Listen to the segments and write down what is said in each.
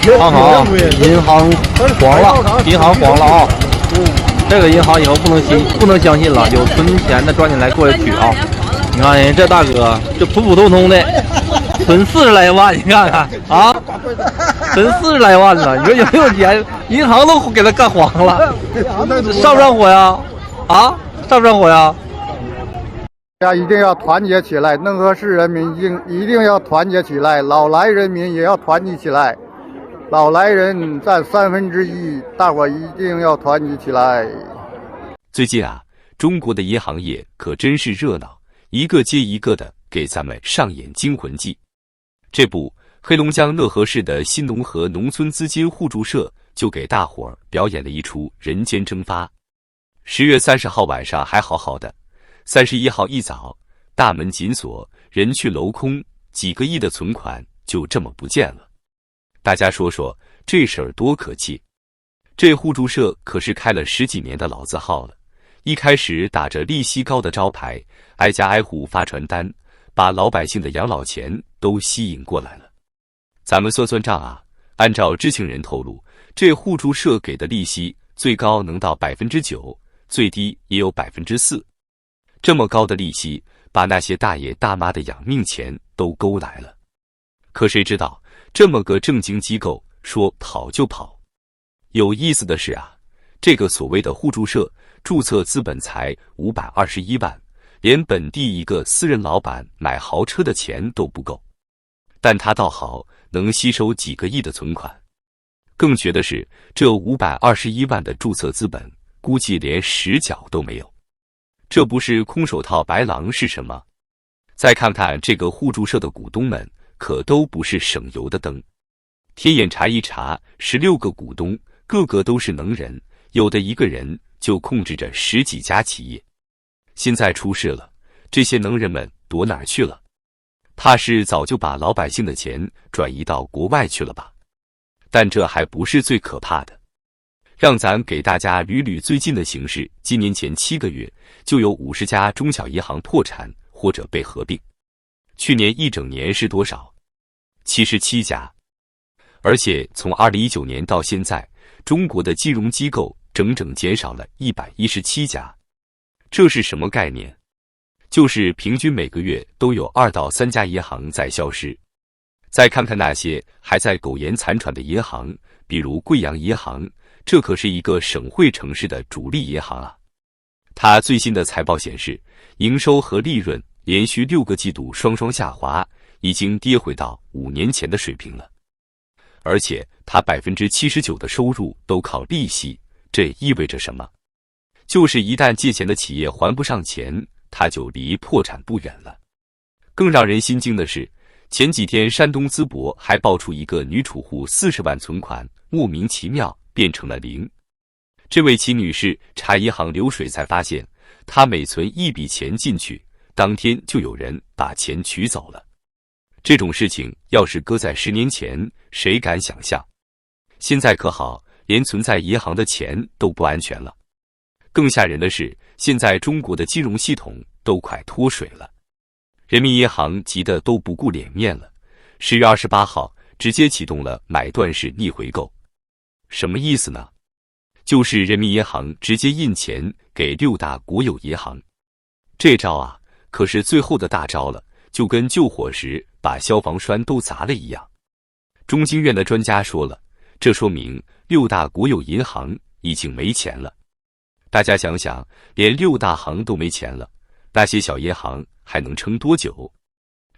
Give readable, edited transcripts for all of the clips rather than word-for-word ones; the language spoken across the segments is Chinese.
看好，银行黄了，银行黄了啊！这个银行以后不能相信了，有存钱的抓紧来过来取啊！你看人这大哥，这普普通通的存40来万，你看看啊，存40来万呢，你说有没有钱？银行都给他干黄了，上不上火呀？啊，上不上火呀？大家一定要团结起来，嫩河市人民一定要团结起来，老来人民也要团结起来。老来人占1/3，大伙一定要团结起来。最近啊，中国的银行业可真是热闹，一个接一个的给咱们上演惊魂记。这不，黑龙江乐和市的新农合农村资金互助社就给大伙儿表演了一出人间蒸发。10月30号晚上还好好的，31号一早，大门紧锁，人去楼空，几个亿的存款就这么不见了。大家说说，这事儿多可气！这互助社可是开了10几年的老字号了，一开始打着利息高的招牌，挨家挨户发传单，把老百姓的养老钱都吸引过来了。咱们算算账啊，按照知情人透露，这互助社给的利息最高能到9%，最低也有4%。这么高的利息，把那些大爷大妈的养命钱都勾来了。可谁知道，这么个正经机构说跑就跑。有意思的是啊，这个所谓的互助社注册资本才521万，连本地一个私人老板买豪车的钱都不够。但他倒好，能吸收几个亿的存款。更绝的是，这521万的注册资本，估计连10角都没有。这不是空手套白狼是什么？再看看这个互助社的股东们，可都不是省油的灯。天眼查一查，16个股东，个个都是能人，有的一个人就控制着10几家企业。现在出事了，这些能人们躲哪儿去了？怕是早就把老百姓的钱转移到国外去了吧？但这还不是最可怕的。让咱给大家捋捋最近的形势。今年前7个月，就有50家中小银行破产或者被合并。去年一整年是多少？77家。而且从2019年到现在，中国的金融机构整整减少了117家。这是什么概念？就是平均每个月都有2到3家银行在消失。再看看那些还在苟延残喘的银行，比如贵阳银行，这可是一个省会城市的主力银行啊。它最新的财报显示，营收和利润连续6个季度双双下滑，已经跌回到5年前的水平了。而且它79%的收入都靠利息，这意味着什么？就是一旦借钱的企业还不上钱，它就离破产不远了。更让人心惊的是，前几天山东淄博还爆出一个女储户40万存款莫名其妙变成了0。这位齐女士查银行流水才发现，她每存一笔钱进去，当天就有人把钱取走了。这种事情要是搁在10年前，谁敢想象？现在可好，连存在银行的钱都不安全了。更吓人的是，现在中国的金融系统都快脱水了。人民银行急得都不顾脸面了，10月28号直接启动了买断式逆回购。什么意思呢？就是人民银行直接印钱给6大国有银行。这招啊，可是最后的大招了，就跟救火时把消防栓都砸了一样。中经院的专家说了，这说明6大国有银行已经没钱了。大家想想，连6大行都没钱了，那些小银行还能撑多久？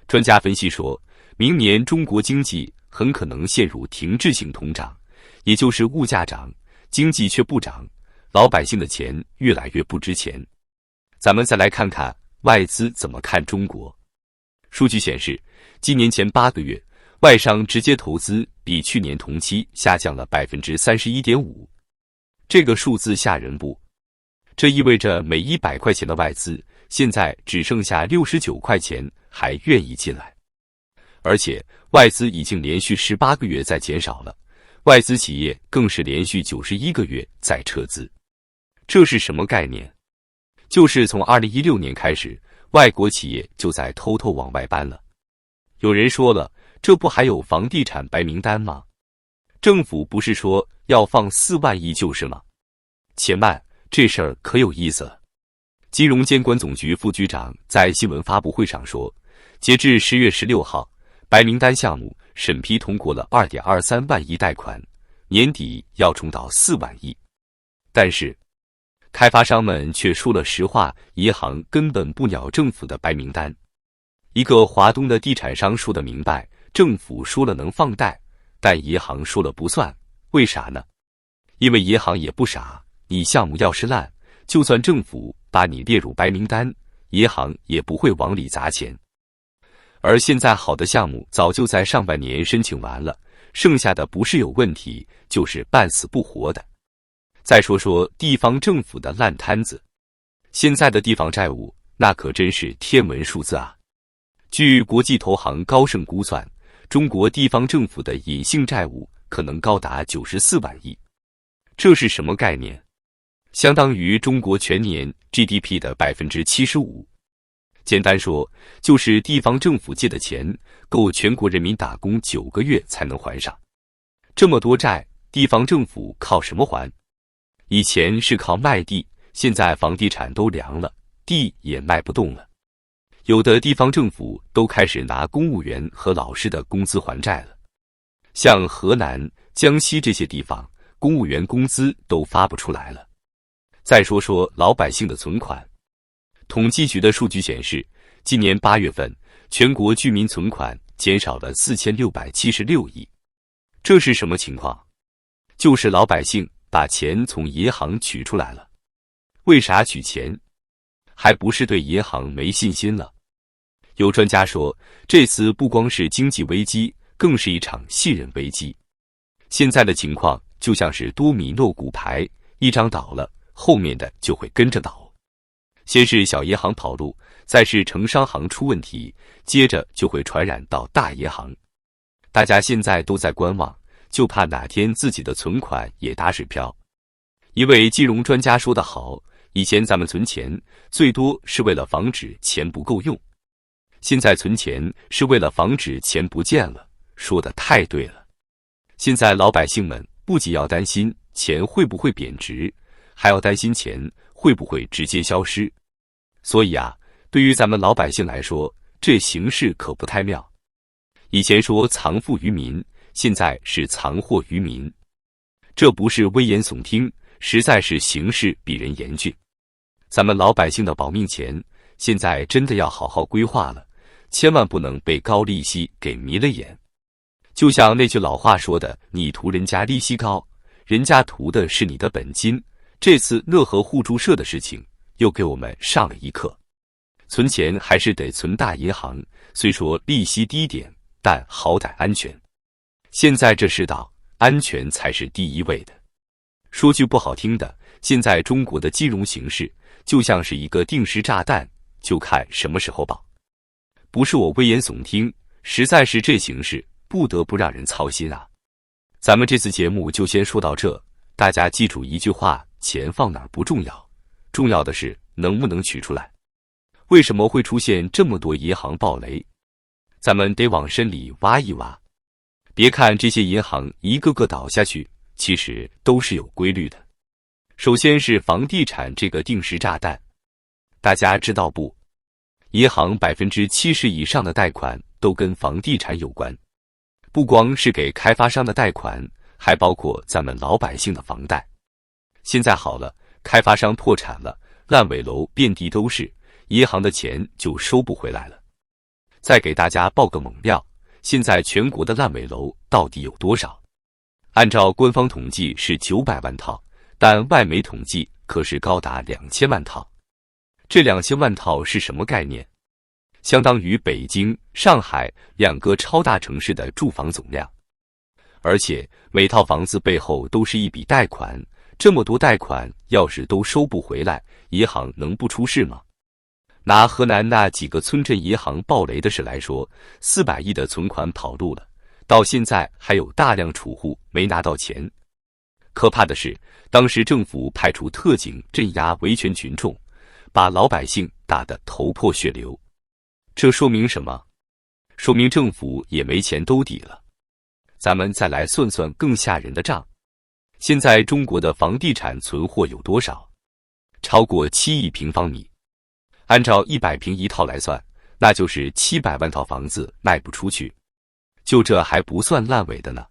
专家分析说，明年中国经济很可能陷入停滞性通胀，也就是物价涨，经济却不涨，老百姓的钱越来越不值钱。咱们再来看看外资怎么看中国。数据显示，今年前8个月，外商直接投资比去年同期下降了31.5%。这个数字吓人不？这意味着每100块钱的外资，现在只剩下69块钱还愿意进来。而且外资已经连续18个月在减少了，外资企业更是连续91个月在撤资。这是什么概念？就是从2016年开始，外国企业就在偷偷往外搬了。有人说了，这不还有房地产白名单吗？政府不是说要放4万亿就是吗？且慢，这事儿可有意思了。金融监管总局副局长在新闻发布会上说，截至10月16号，白名单项目审批通过了2.23万亿贷款，年底要冲到4万亿。但是，开发商们却说了实话，银行根本不鸟政府的白名单。一个华东的地产商说得明白，政府说了能放贷，但银行说了不算，为啥呢？因为银行也不傻，你项目要是烂，就算政府把你列入白名单，银行也不会往里砸钱。而现在好的项目早就在上半年申请完了，剩下的不是有问题，就是半死不活的。再说说地方政府的烂摊子，现在的地方债务那可真是天文数字啊！据国际投行高盛估算，中国地方政府的隐性债务可能高达94万亿。这是什么概念？相当于中国全年 GDP 的75%。简单说，就是地方政府借的钱够全国人民打工9个月才能还上。这么多债，地方政府靠什么还？以前是靠卖地，现在房地产都凉了，地也卖不动了。有的地方政府都开始拿公务员和老师的工资还债了。像河南、江西这些地方，公务员工资都发不出来了。再说说老百姓的存款，统计局的数据显示，今年8月份，全国居民存款减少了4676亿。这是什么情况？就是老百姓把钱从银行取出来了。为啥取钱？还不是对银行没信心了。有专家说，这次不光是经济危机，更是一场信任危机。现在的情况就像是多米诺骨牌，一张倒了，后面的就会跟着倒。先是小银行跑路，再是城商行出问题，接着就会传染到大银行。大家现在都在观望，就怕哪天自己的存款也打水漂。一位金融专家说得好，以前咱们存钱最多是为了防止钱不够用，现在存钱是为了防止钱不见了，说得太对了。现在老百姓们不仅要担心钱会不会贬值，还要担心钱会不会直接消失。所以啊，对于咱们老百姓来说，这形势可不太妙。以前说藏富于民，现在是藏祸于民。这不是危言耸听，实在是形势比人严峻。咱们老百姓的保命钱，现在真的要好好规划了，千万不能被高利息给迷了眼。就像那句老话说的，你图人家利息高，人家图的是你的本金。这次讷河互助社的事情又给我们上了一课。存钱还是得存大银行，虽说利息低点，但好歹安全。现在这世道，安全才是第一位的。说句不好听的，现在中国的金融形势就像是一个定时炸弹，就看什么时候爆。不是我危言耸听，实在是这形势不得不让人操心啊。咱们这次节目就先说到这，大家记住一句话，钱放哪儿不重要，重要的是能不能取出来。为什么会出现这么多银行暴雷？咱们得往深里挖一挖。别看这些银行一个个倒下去，其实都是有规律的。首先是房地产这个定时炸弹，大家知道不？银行70%以上的贷款都跟房地产有关，不光是给开发商的贷款，还包括咱们老百姓的房贷。现在好了，开发商破产了，烂尾楼遍地都是，银行的钱就收不回来了。再给大家报个猛料，现在全国的烂尾楼到底有多少？按照官方统计是900万套，但外媒统计可是高达2000万套。这2000万套是什么概念？相当于北京、上海2个超大城市的住房总量。而且每套房子背后都是一笔贷款，这么多贷款要是都收不回来，银行能不出事吗？拿河南那几个村镇银行暴雷的事来说，400亿的存款跑路了，到现在还有大量储户没拿到钱。可怕的是，当时政府派出特警镇压维权群众，把老百姓打得头破血流。这说明什么？说明政府也没钱兜底了。咱们再来算算更吓人的账。现在中国的房地产存货有多少？超过7亿平方米。按照100平一套来算，那就是700万套房子卖不出去。就这还不算烂尾的呢。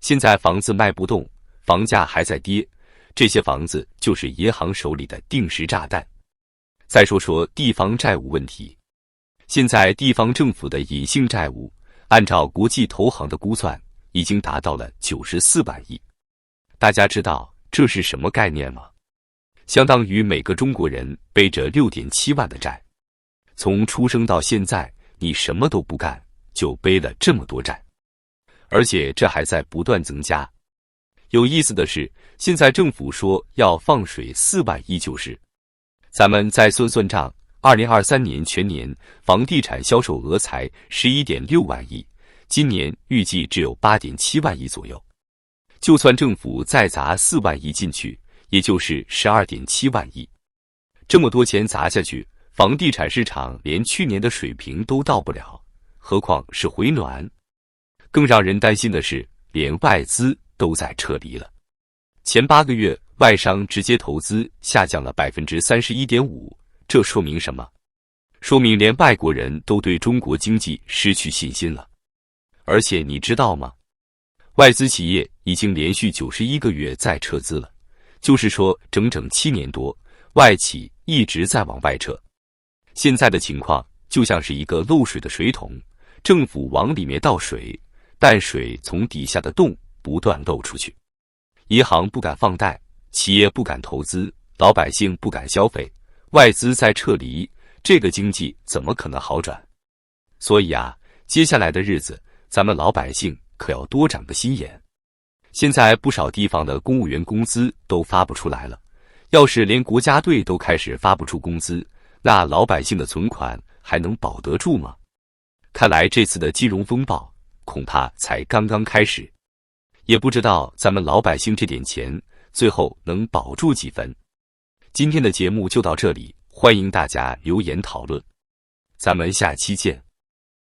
现在房子卖不动，房价还在跌，这些房子就是银行手里的定时炸弹。再说说地方债务问题。现在地方政府的隐性债务，按照国际投行的估算，已经达到了94万亿。大家知道这是什么概念吗？相当于每个中国人背着6.7万的债。从出生到现在，你什么都不干，就背了这么多债，而且这还在不断增加。有意思的是，现在政府说要放水4万亿就是。咱们再算算账，2023年全年房地产销售额才11.6万亿，今年预计只有8.7万亿左右。就算政府再砸4万亿进去，也就是12.7万亿。这么多钱砸下去，房地产市场连去年的水平都到不了，何况是回暖。更让人担心的是，连外资都在撤离了。前8个月，外商直接投资下降了31.5%，这说明什么？说明连外国人都对中国经济失去信心了。而且你知道吗？外资企业已经连续91个月在撤资了，就是说整整7年多，外企一直在往外撤。现在的情况就像是一个漏水的水桶，政府往里面倒水，但水从底下的洞不断漏出去。银行不敢放贷，企业不敢投资，老百姓不敢消费，外资在撤离，这个经济怎么可能好转？所以啊，接下来的日子，咱们老百姓可要多长个心眼。现在不少地方的公务员工资都发不出来了，要是连国家队都开始发不出工资，那老百姓的存款还能保得住吗？看来这次的金融风暴恐怕才刚刚开始，也不知道咱们老百姓这点钱最后能保住几分。今天的节目就到这里，欢迎大家留言讨论，咱们下期见。